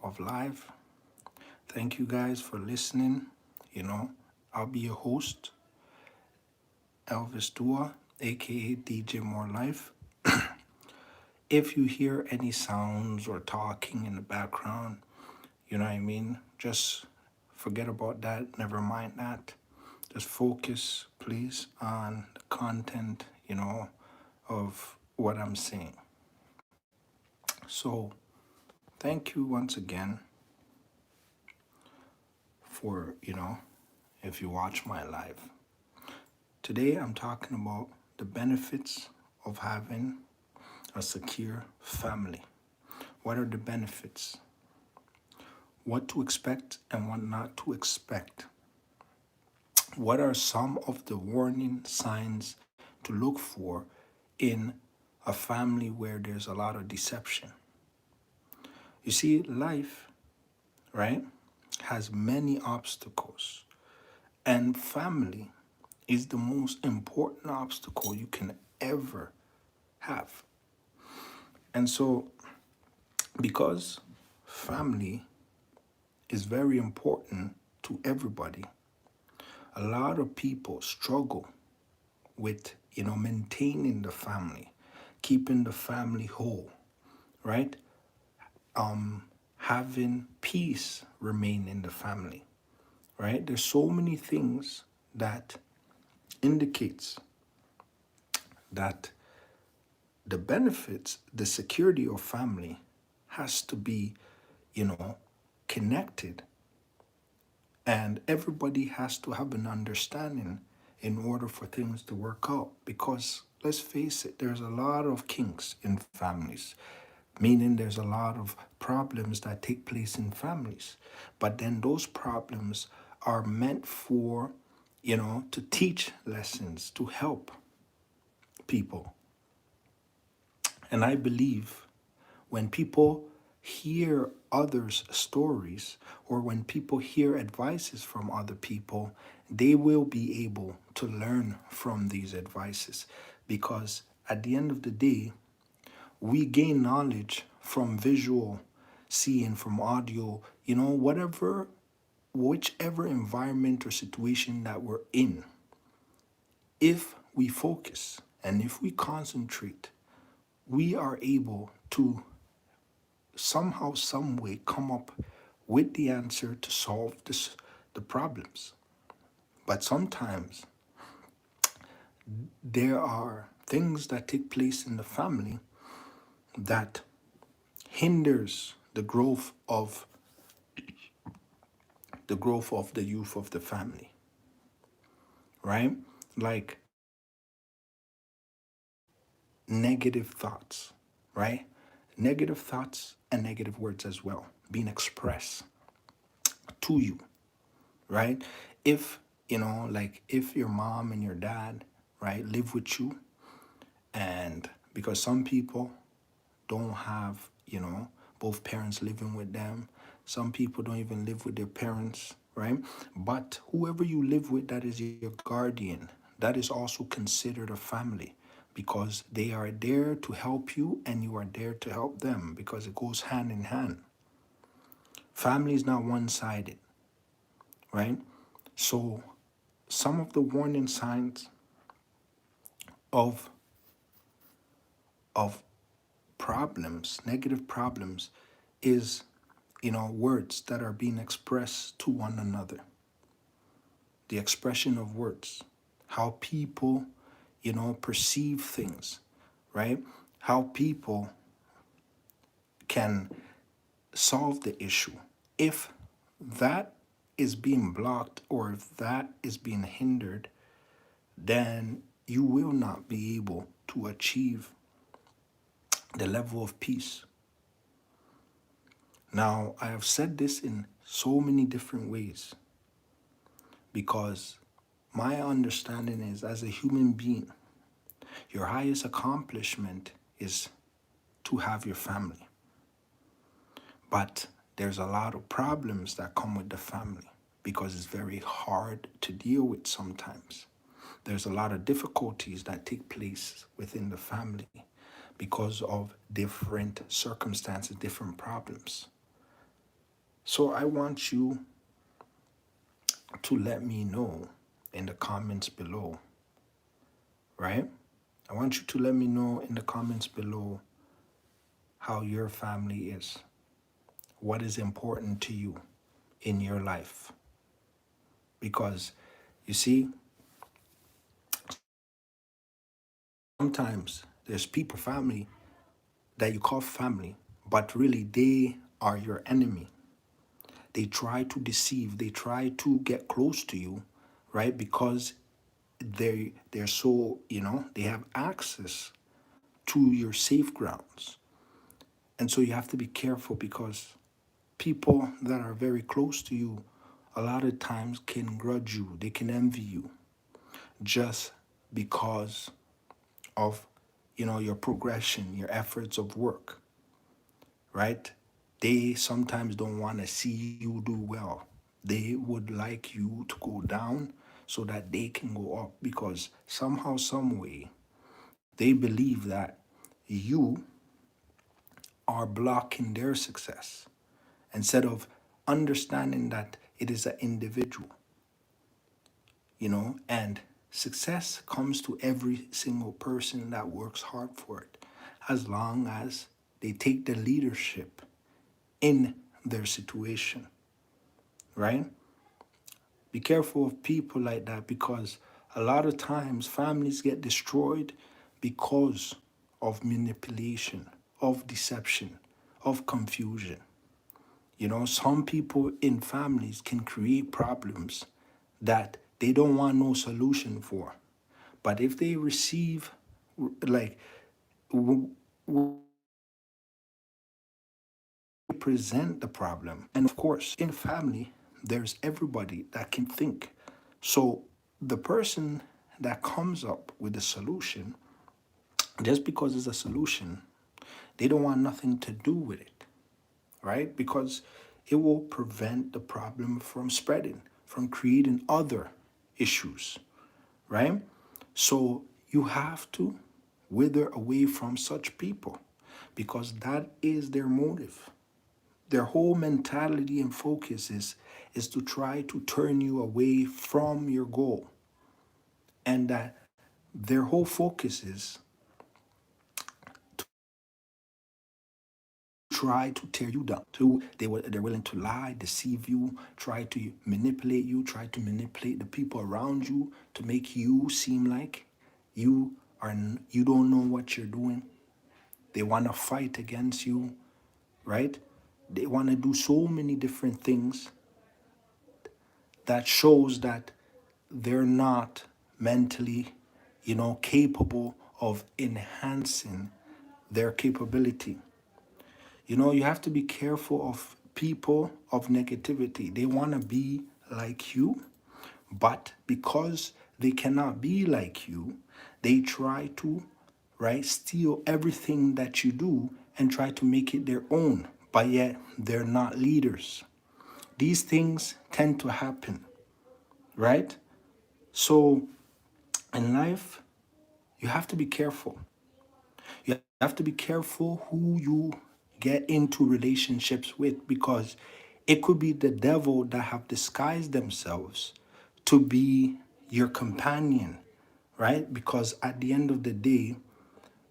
of life. Thank you guys for listening. You know, I'll be your host, Elvis Duah, aka DJ More Life. If you hear any sounds or talking in the background, you know what I mean? Just forget about that. Never mind that. Just focus, please, on the content, of what I'm saying. So, thank you once again for, if you watch my live. Today, I'm talking about the benefits of having a secure family. What are the benefits? What to expect and what not to expect? What are some of the warning signs to look for in a family where there's a lot of deception? You see, life, right, has many obstacles, and family is the most important obstacle you can ever have. And so, because family is very important to everybody, a lot of people struggle with, maintaining the family, keeping the family whole, right? Having peace remain in the family, right? There's so many things that indicates that the benefits, the security of family has to be, you know, connected, and everybody has to have an understanding in order for things to work out. Because let's face it, there's a lot of kinks in families, meaning there's a lot of problems that take place in families. But then those problems are meant for, to teach lessons, to help people. And I believe when people hear others' stories or when people hear advices from other people, they will be able to learn from these advices. Because at the end of the day, we gain knowledge from visual, seeing, from audio, whichever environment or situation that we're in. If we focus and if we concentrate, we are able to somehow, some way come up with the answer to solve the problems. But sometimes there are things that take place in the family that hinders the growth of the youth of the family, right? Like negative thoughts, right? Negative thoughts and negative words as well being expressed to you, right? If, like if your mom and your dad, right, live with you, and because some people don't have, both parents living with them, some people don't even live with their parents, right? But whoever you live with, that is your guardian, that is also considered a family, because they are there to help you and you are there to help them, because it goes hand in hand. Family is not one-sided, right? So some of the warning signs of of problems, negative problems, is, words that are being expressed to one another. The expression of words, how people, perceive things, right? How people can solve the issue. If that is being blocked or if that is being hindered, then you will not be able to achieve the level of peace. Now, I have said this in so many different ways because my understanding is, as a human being, your highest accomplishment is to have your family. But there's a lot of problems that come with the family because it's very hard to deal with sometimes. There's a lot of difficulties that take place within the family because of different circumstances, different problems. So I want you to let me know in the comments below, right? I want you to let me know in the comments below how your family is. What is important to you in your life? Because you see, sometimes there's people, family, that you call family, but really they are your enemy. They try to deceive, they try to get close to you, right? Because they're so, they have access to your safe grounds. And so you have to be careful because people that are very close to you a lot of times can grudge you, they can envy you just because of your progression, your efforts of work, right? They sometimes don't want to see you do well. They would like you to go down so that they can go up because somehow, some way, they believe that you are blocking their success instead of understanding that it is an individual, and success comes to every single person that works hard for it as long as they take the leadership in their situation, right? Be careful of people like that because a lot of times families get destroyed because of manipulation, of deception, of confusion. Some people in families can create problems that they don't want no solution for. But if they receive, like, present the problem, and of course, in family, there's everybody that can think. So the person that comes up with a solution, just because it's a solution, they don't want nothing to do with it, right? Because it will prevent the problem from spreading, from creating other issues, right? So you have to wither away from such people because that is their motive. Their whole mentality and focus is to try to turn you away from your goal. And that their whole focus is try to tear you down. They're willing to lie, deceive you, try to manipulate you, try to manipulate the people around you to make you seem like you don't know what you're doing. They want to fight against you, right? They want to do so many different things that shows that they're not mentally, capable of enhancing their capability. You have to be careful of people of negativity. They want to be like you, but because they cannot be like you, they try to, right, steal everything that you do and try to make it their own, but yet they're not leaders. These things tend to happen, right? So in life, you have to be careful. You have to be careful who you get into relationships with because it could be the devil that have disguised themselves to be your companion, right? Because at the end of the day,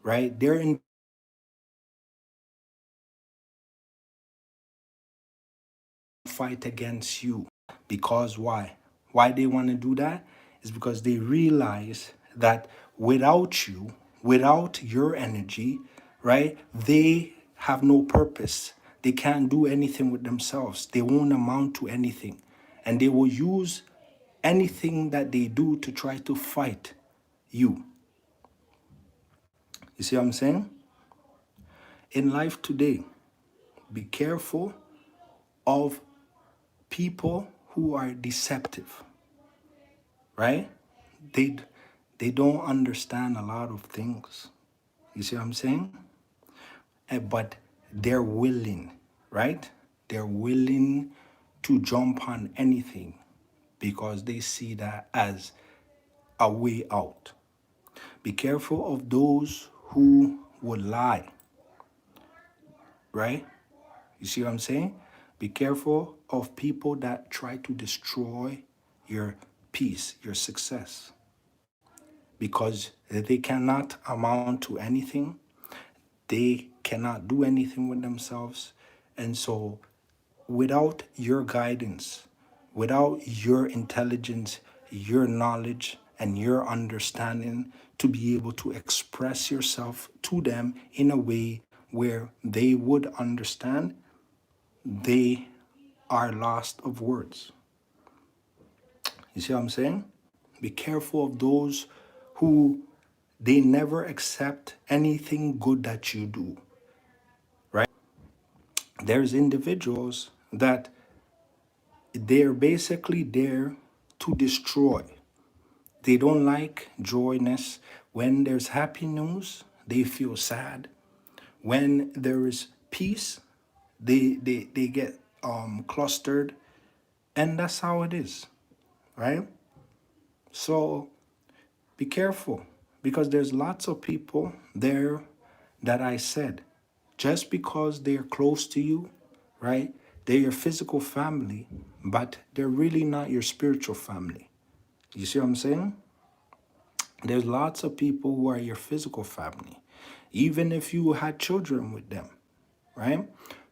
right, they're in fight against you. Because why? Why they want to do that is because they realize that without you, without your energy, right, they have no purpose. They can't do anything with themselves. They won't amount to anything. And they will use anything that they do to try to fight you. You see what I'm saying? In life today, be careful of people who are deceptive, right? They they don't understand a lot of things. You see what I'm saying? But they're willing, right? They're willing to jump on anything because they see that as a way out. Be careful of those who will lie, right? You see what I'm saying? Be careful of people that try to destroy your peace, your success, because they cannot amount to anything. They cannot do anything with themselves. And so, without your guidance, without your intelligence, your knowledge, and your understanding to be able to express yourself to them in a way where they would understand, they are lost of words. You see what I'm saying? Be careful of those who they never accept anything good that you do, right? There's individuals that they're basically there to destroy. They don't like joyness. When there's happy news, they feel sad. When there is peace, they get clustered. And that's how it is, right? So be careful, because there's lots of people there that I said, just because they're close to you, right? They're your physical family, but they're really not your spiritual family. You see what I'm saying? There's lots of people who are your physical family, even if you had children with them, right?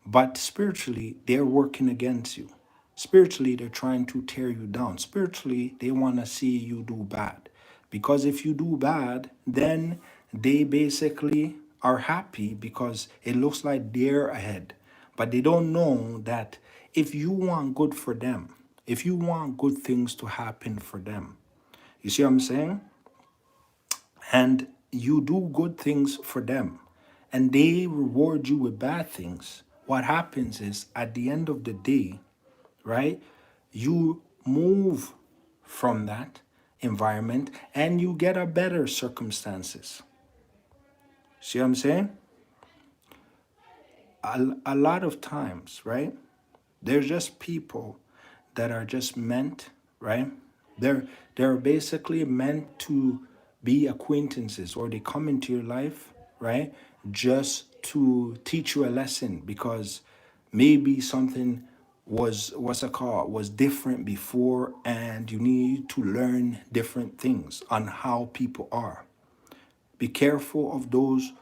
But spiritually, they're working against you. Spiritually, they're trying to tear you down. Spiritually, they want to see you do bad. Because if you do bad, then they basically are happy because it looks like they're ahead. But they don't know that if you want good for them, if you want good things to happen for them, you see what I'm saying? And you do good things for them and they reward you with bad things, what happens is at the end of the day, right, you move from that environment and you get a better circumstances. See what I'm saying? A lot of times, right, there's just people that are just meant, right? They're they're basically meant to be acquaintances, or they come into your life, right? Just to teach you a lesson because maybe something was what's it called was different before and you need to learn different things on how people are. Be careful of those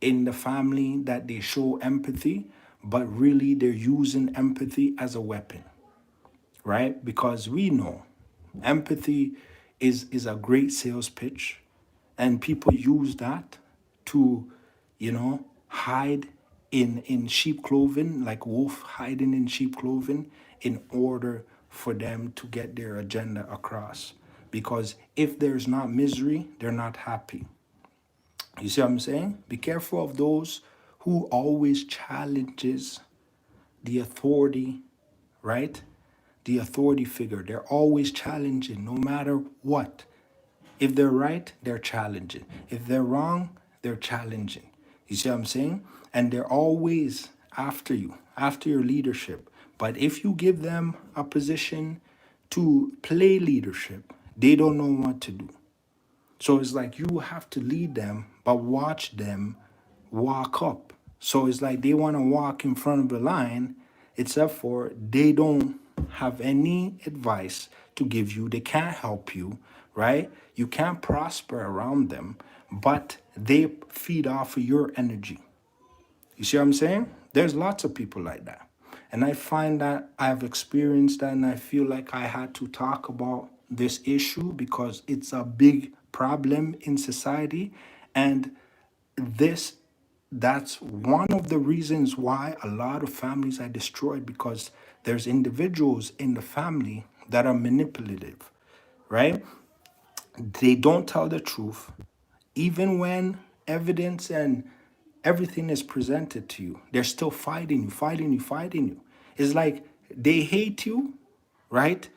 in the family that they show empathy, but really they're using empathy as a weapon, right? Because we know empathy is a great sales pitch, and people use that to, hide in sheep clothing, like wolf hiding in sheep clothing, in order for them to get their agenda across. Because if there's not misery, they're not happy. You see what I'm saying? Be careful of those who always challenges the authority, right? The authority figure. They're always challenging no matter what. If they're right, they're challenging. If they're wrong, they're challenging. You see what I'm saying? And they're always after you, after your leadership. But if you give them a position to play leadership, they don't know what to do. So it's like you have to lead them, but watch them walk up. So it's like they want to walk in front of the line, except for they don't have any advice to give you. They can't help you, right? You can't prosper around them, but they feed off of your energy. You see what I'm saying? There's lots of people like that. And I find that I've experienced that, and I feel like I had to talk about this issue because it's a big problem in society. And this that's one of the reasons why a lot of families are destroyed, because there's individuals in the family that are manipulative, right? They don't tell the truth, even when evidence and everything is presented to you. They're still fighting you, fighting you, fighting you. It's like they hate you, right?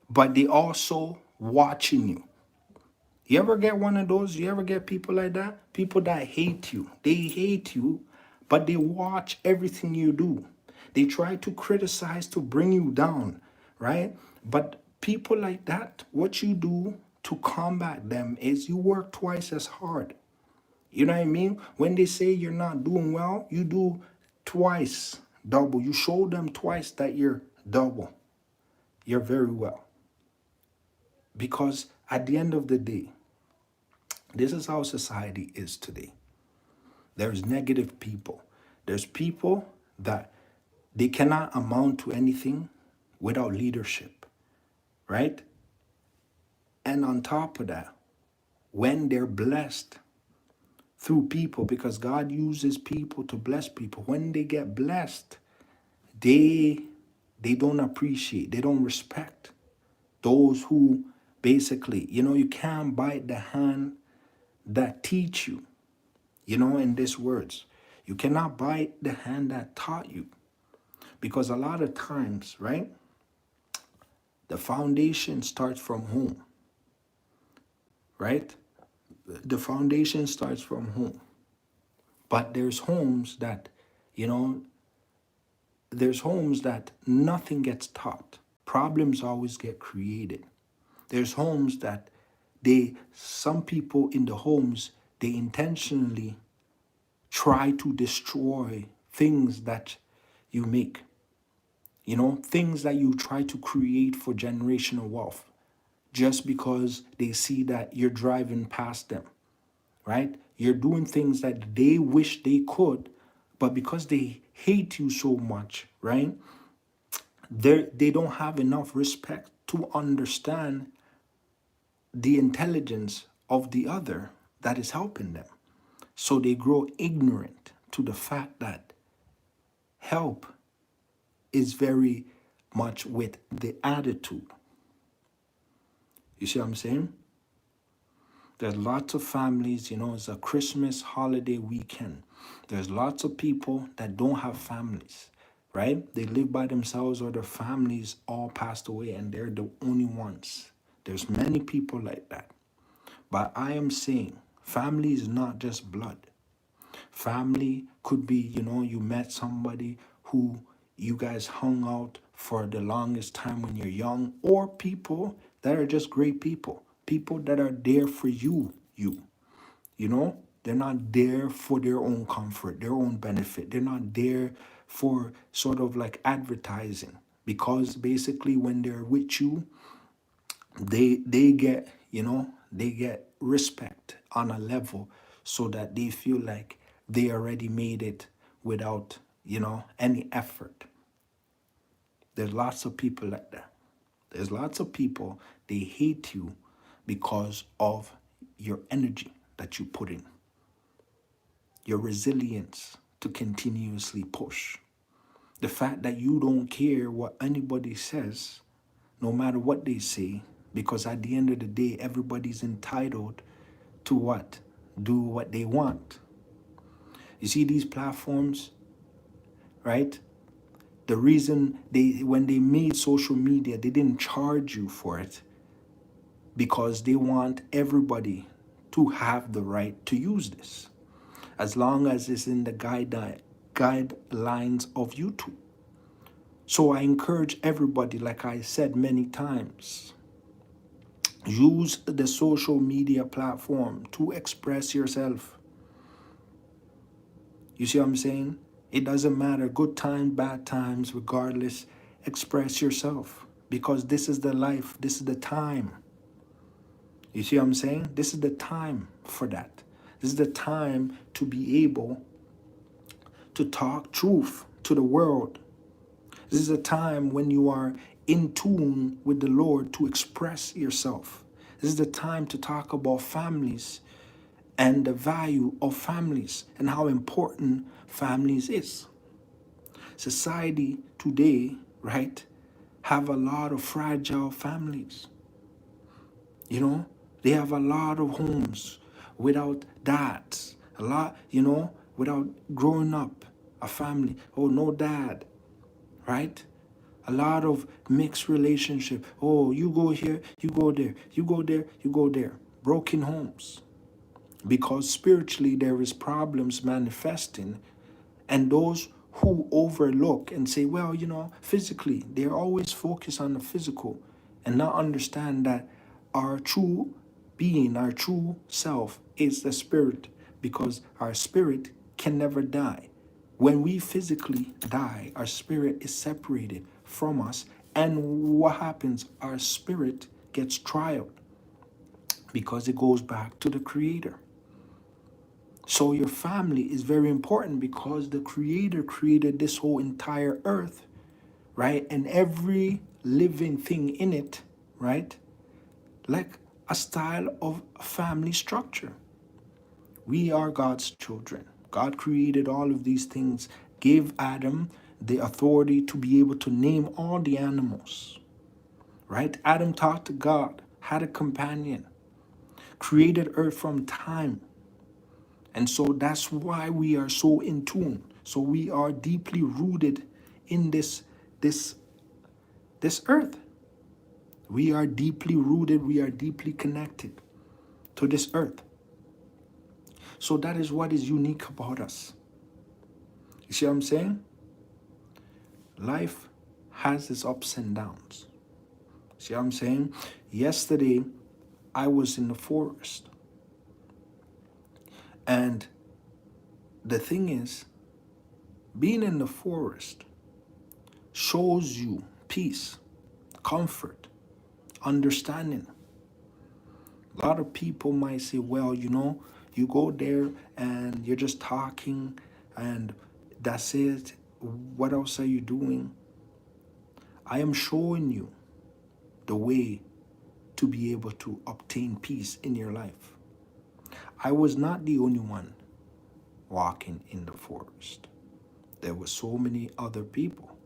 But they also watching you. You ever get one of those? You ever get people like that? People that hate you. They hate you, but they watch everything you do. They try to criticize to bring you down, right? But people like that, what you do to combat them is you work twice as hard. You know what I mean? When they say you're not doing well, you do twice Double. You show them twice that you're double. You're very well. Because at the end of the day, this is how society is today. There's negative people. There's people that they cannot amount to anything without leadership, right? And on top of that, when they're blessed through people, because God uses people to bless people, when they get blessed, they don't appreciate, they don't respect those who basically, you can't bite the hand that teach you, in these words. You cannot bite the hand that taught you. Because a lot of times, right, the foundation starts from home, right? The foundation starts from home. But there's homes that, there's homes that nothing gets taught. Problems always get created. There's homes that some people in the homes, they intentionally try to destroy things that you make. Things that you try to create for generational wealth just because they see that you're driving past them, right? You're doing things that they wish they could, but because they hate you so much, right? They don't have enough respect to understand the intelligence of the other that is helping them. So they grow ignorant to the fact that help is very much with the attitude. You see what I'm saying? There's lots of families, it's a Christmas holiday weekend. There's lots of people that don't have families, right? They live by themselves or their families all passed away and they're the only ones. There's many people like that. But I am saying family is not just blood. Family could be, you met somebody who you guys hung out for the longest time when you're young, or people that are just great people, people that are there for you. They're not there for their own comfort, their own benefit. They're not there for sort of like advertising, because basically when they're with you, they get, they get respect on a level so that they feel like they already made it without, any effort. There's lots of people like that. There's lots of people, they hate you because of your energy that you put in, your resilience to continuously push. The fact that you don't care what anybody says, no matter what they say, because at the end of the day, everybody's entitled to what? Do what they want. You see these platforms, right? The reason when they made social media, they didn't charge you for it because they want everybody to have the right to use this, as long as it's in the guidelines of YouTube. So I encourage everybody, like I said many times, use the social media platform to express yourself. You see what I'm saying? It doesn't matter, good times, bad times, regardless, express yourself, because this is the life, this is the time. You see what I'm saying? This is the time for that. This is the time to be able to talk truth to the world. This is a time when you are in tune with the Lord to express yourself. This is the time to talk about families and the value of families and how important families is. Society today, right, have a lot of fragile families. They have a lot of homes without dads, a lot, without growing up, a family, oh, no dad, right? A lot of mixed relationship. Oh, you go here, you go there, you go there, you go there. Broken homes. Because spiritually there is problems manifesting, and those who overlook and say, well, physically, they're always focused on the physical and not understand that our true being, our true self is the spirit, because our spirit can never die. When we physically die, our spirit is separated from us. And what happens? Our spirit gets trialed because it goes back to the Creator. So your family is very important because the Creator created this whole entire earth, right? And every living thing in it, right? Like a style of family structure. We are God's children. God created all of these things, gave Adam the authority to be able to name all the animals, right? Adam talked to God, had a companion, created earth from time. And so that's why we are so in tune. So we are deeply rooted in this this earth. We are deeply rooted, we are deeply connected to this earth. So that is what is unique about us. You see what I'm saying? Life has its ups and downs. See what I'm saying? Yesterday, I was in the forest. And the thing is, being in the forest shows you peace, comfort, understanding. A lot of people might say, well, you go there and you're just talking and that's it. What else are you doing? I am showing you the way to be able to obtain peace in your life. I was not the only one walking in the forest. There were so many other people.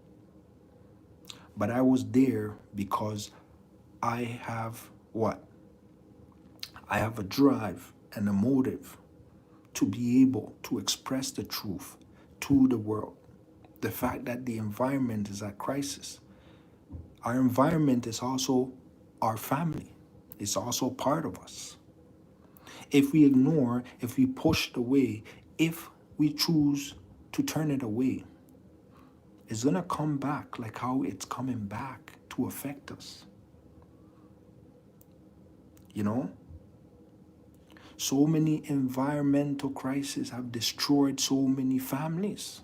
But I was there because I have what? I have a drive and a motive to be able to express the truth to the world. The fact that the environment is at crisis. Our environment is also our family. It's also part of us. If we ignore, if we push it away, if we choose to turn it away, it's going to come back like how it's coming back to affect us. You know? So many environmental crises have destroyed so many families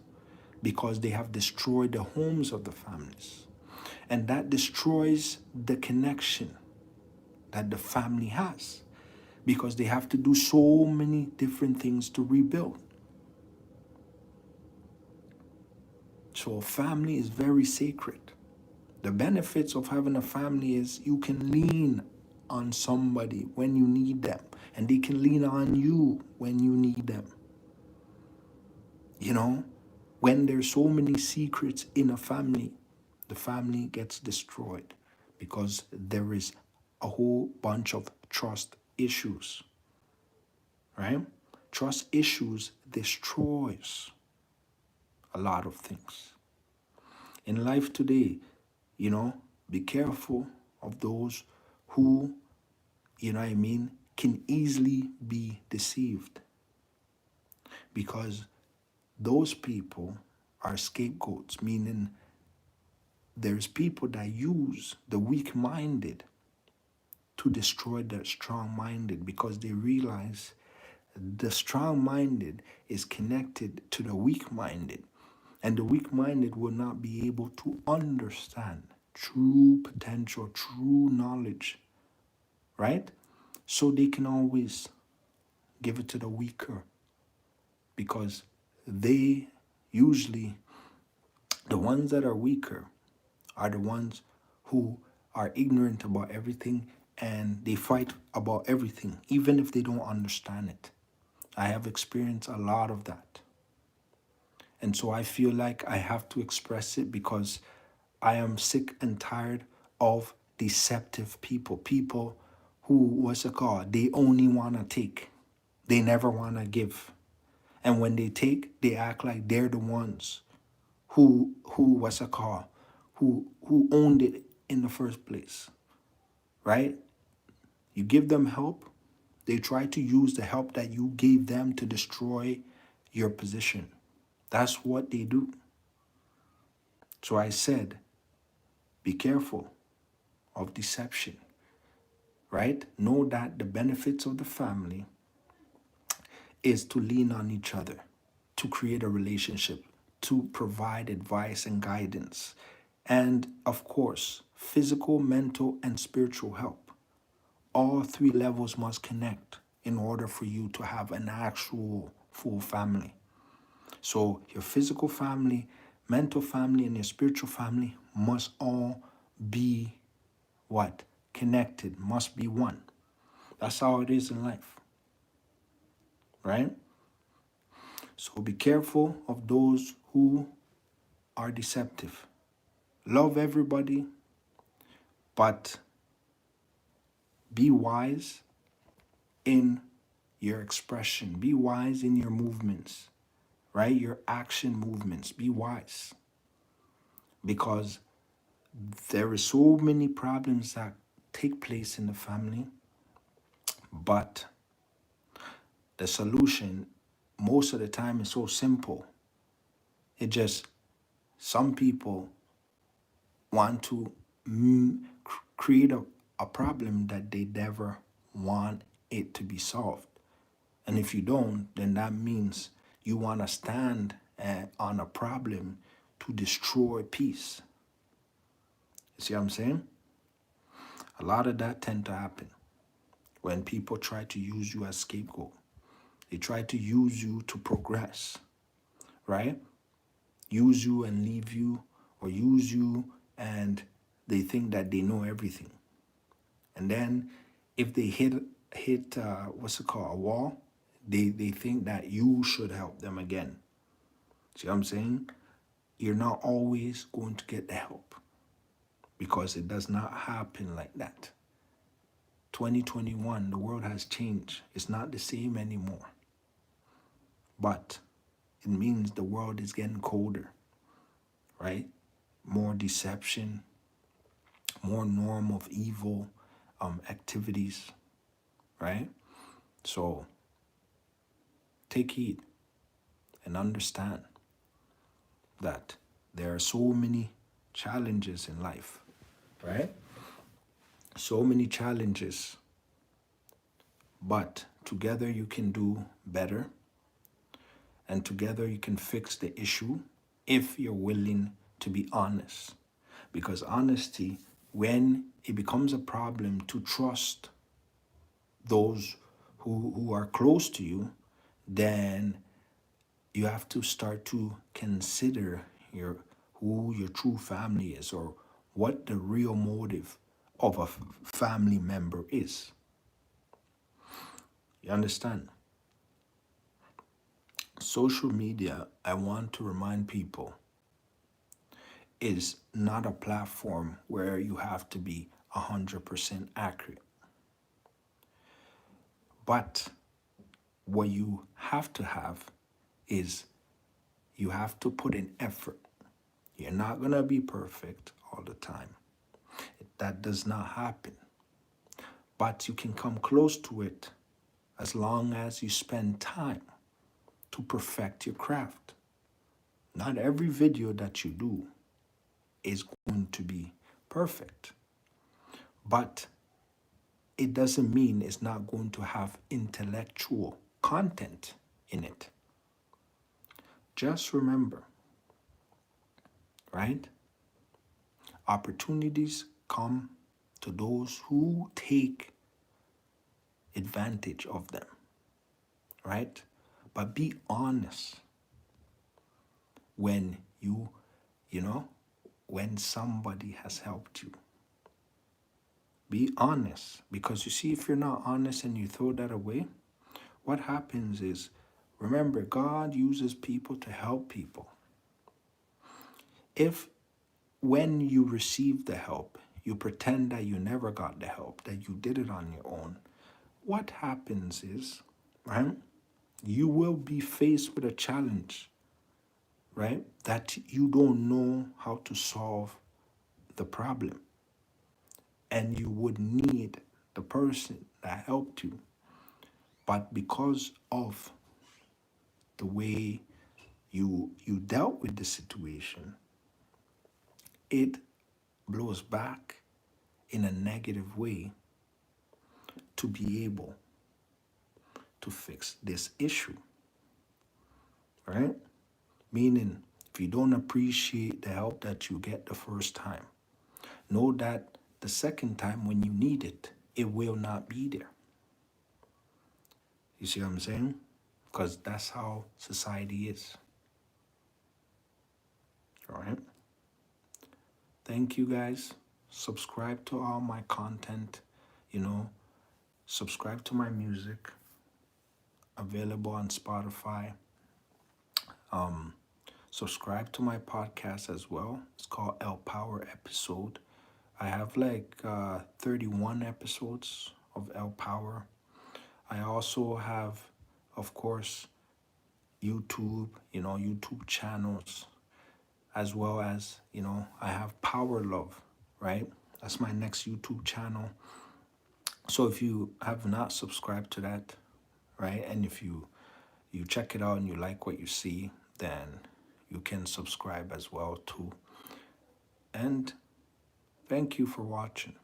because they have destroyed the homes of the families. And that destroys the connection that the family has because they have to do so many different things to rebuild. So a family is very sacred. The benefits of having a family is you can lean on somebody when you need them, and they can lean on you when you need them. You know, when there's so many secrets in a family, the family gets destroyed because there is a whole bunch of trust issues, right? Trust issues destroys a lot of things. In life today, be careful of those who, can easily be deceived. Because those people are scapegoats, meaning there's people that use the weak-minded to destroy the strong-minded because they realize the strong-minded is connected to the weak-minded. And the weak-minded will not be able to understand true potential, true knowledge, right? So they can always give it to the weaker because they usually, the ones that are weaker are the ones who are ignorant about everything and they fight about everything, even if they don't understand it. I have experienced a lot of that. And so I feel like I have to express it because I am sick and tired of deceptive people. People who, what's it called? They only want to take. They never want to give. And when they take, they act like they're the ones who what's it called? Who owned it in the first place. Right? You give them help, they try to use the help that you gave them to destroy your position. That's what they do. So I said, be careful of deception, right? Know that the benefits of the family is to lean on each other, to create a relationship, to provide advice and guidance. And of course, physical, mental, and spiritual help. All three levels must connect in order for you to have an actual full family. So your physical family, mental family, and your spiritual family must all be what? Connected, must be one. That's how it is in life, right? So be careful of those who are deceptive. Love everybody, but be wise in your expression. Be wise in your movements, right? Your action movements. Be wise. Because there is so many problems that take place in the family, but the solution most of the time is so simple. It just, some people want to create a problem that they never want it to be solved. And if you don't, then that means you want to stand on a problem to destroy peace. You see what I'm saying? A lot of that tend to happen when people try to use you as scapegoat. They try to use you to progress, right? Use you and leave you, or use you and they think that they know everything. And then if they hit what's it called, a wall, they think that you should help them again. See what I'm saying? You're not always going to get the help because it does not happen like that. 2021, the world has changed. It's not the same anymore. But it means the world is getting colder, right? More deception, more norm of evil activities, right? So take heed and understand that there are so many challenges in life, right? So many challenges, but together you can do better, and together you can fix the issue if you're willing to be honest. Because honesty, when it becomes a problem to trust those who are close to you, then you have to start to consider who your true family is, or what the real motive of a family member is. You understand? Social media, I want to remind people, is not a platform where you have to be 100% accurate. But what you have to have is you have to put in effort. You're not going to be perfect all the time. That does not happen. But you can come close to it as long as you spend time to perfect your craft. Not every video that you do is going to be perfect, but it doesn't mean it's not going to have intellectual content in it. Just remember, right? Opportunities come to those who take advantage of them, right? But be honest when when somebody has helped you. Be honest, because you see, if you're not honest and you throw that away, what happens is, remember, God uses people to help people. If when you receive the help, you pretend that you never got the help, that you did it on your own, what happens is, right, you will be faced with a challenge, right, that you don't know how to solve the problem. And you would need the person that helped you. But because of the way you dealt with the situation, it blows back in a negative way to be able to fix this issue, right? Meaning, If you don't appreciate the help that you get the first time, know that the second time when you need it, it will not be there. You see what I'm saying? Because that's how society is. All right. Thank you guys. Subscribe to all my content. You know, subscribe to my music. Available on Spotify. Subscribe to my podcast as well. It's called El Power Episode. I have like 31 episodes of El Power. I also have, of course, YouTube, YouTube channels, as well as, I have Power Love, right? That's my next YouTube channel. So if you have not subscribed to that, right, and if you check it out and you like what you see, then you can subscribe as well too. And thank you for watching.